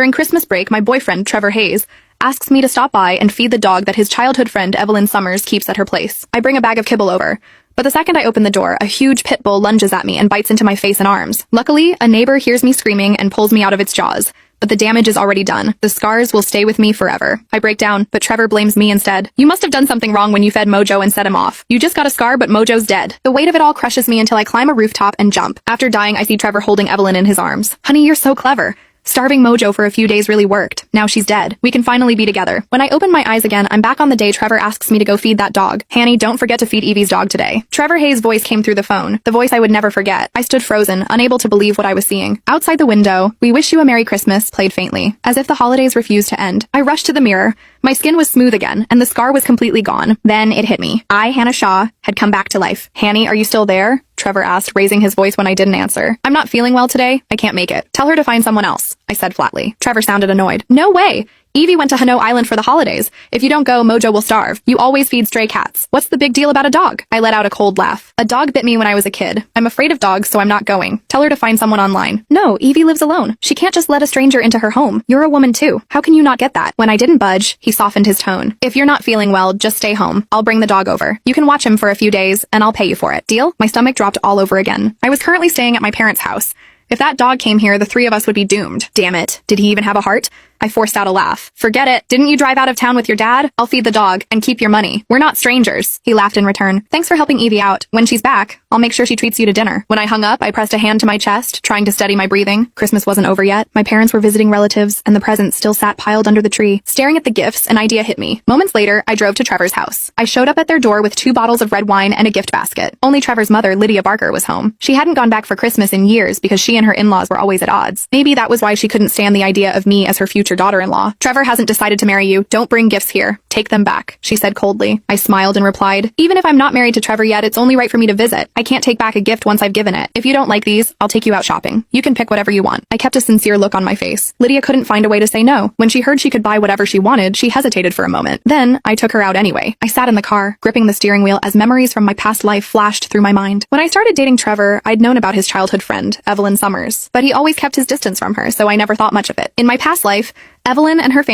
During Christmas break, my boyfriend, Trevor Hayes, asks me to stop by and feed the dog that his childhood friend Evelyn Summers keeps at her place. I bring a bag of kibble over, but the second I open the door, a huge pit bull lunges at me and bites into my face and arms. Luckily, a neighbor hears me screaming and pulls me out of its jaws, but the damage is already done. The scars will stay with me forever. I break down, but Trevor blames me instead. You must have done something wrong when you fed Mojo and set him off. You just got a scar, but Mojo's dead. The weight of it all crushes me until I climb a rooftop and jump. After dying, I see Trevor holding Evelyn in his arms. Honey, you're so clever. Starving Mojo for a few days really worked. Now she's dead. We can finally be together. When I open my eyes again, I'm back on the day Trevor asks me to go feed that dog. Hanny, don't forget to feed Evie's dog today. Trevor Hayes' voice came through the phone, the voice I would never forget. I stood frozen, unable to believe what I was seeing. Outside the window, "We Wish You a Merry Christmas" played faintly, as if the holidays refused to end. I rushed to the mirror. My skin was smooth again, and the scar was completely gone. Then it hit me. I, Hannah Shaw, had come back to life. "Hanny, are you still there?" Trevor asked, raising his voice when I didn't answer. "I'm not feeling well today. I can't make it. Tell her to find someone else," I said flatly. Trevor sounded annoyed. "No way! Evie went to Hano Island for the holidays. If you don't go, Mojo will starve. You always feed stray cats. What's the big deal about a dog?" I let out a cold laugh. "A dog bit me when I was a kid. I'm afraid of dogs, so I'm not going. Tell her to find someone online." "No, Evie lives alone. She can't just let a stranger into her home. You're a woman too. How can you not get that?" When I didn't budge, he softened his tone. "If you're not feeling well, just stay home. I'll bring the dog over. You can watch him for a few days, and I'll pay you for it. Deal?" My stomach dropped all over again. I was currently staying at my parents' house. If that dog came here, the three of us would be doomed. Damn it. Did he even have a heart? I forced out a laugh. "Forget it. Didn't you drive out of town with your dad? I'll feed the dog and keep your money. We're not strangers." He laughed in return. "Thanks for helping Evie out. When she's back, I'll make sure she treats you to dinner." When I hung up, I pressed a hand to my chest, trying to steady my breathing. Christmas wasn't over yet. My parents were visiting relatives, and the presents still sat piled under the tree. Staring at the gifts, an idea hit me. Moments later, I drove to Trevor's house. I showed up at their door with 2 bottles of red wine and a gift basket. Only Trevor's mother, Lydia Barker, was home. She hadn't gone back for Christmas in years because she and her in-laws were always at odds. Maybe that was why she couldn't stand the idea of me as her future daughter-in-law. "Trevor hasn't decided to marry you. Don't bring gifts here. Take them back," she said coldly. I smiled and replied, "Even if I'm not married to Trevor yet, it's only right for me to visit. I can't take back a gift once I've given it. If you don't like these, I'll take you out shopping. You can pick whatever you want." I kept a sincere look on my face. Lydia couldn't find a way to say no. When she heard she could buy whatever she wanted, she hesitated for a moment. Then, I took her out anyway. I sat in the car, gripping the steering wheel as memories from my past life flashed through my mind. When I started dating Trevor, I'd known about his childhood friend, Evelyn Summers, but he always kept his distance from her, so I never thought much of it. In my past life, Evelyn and her family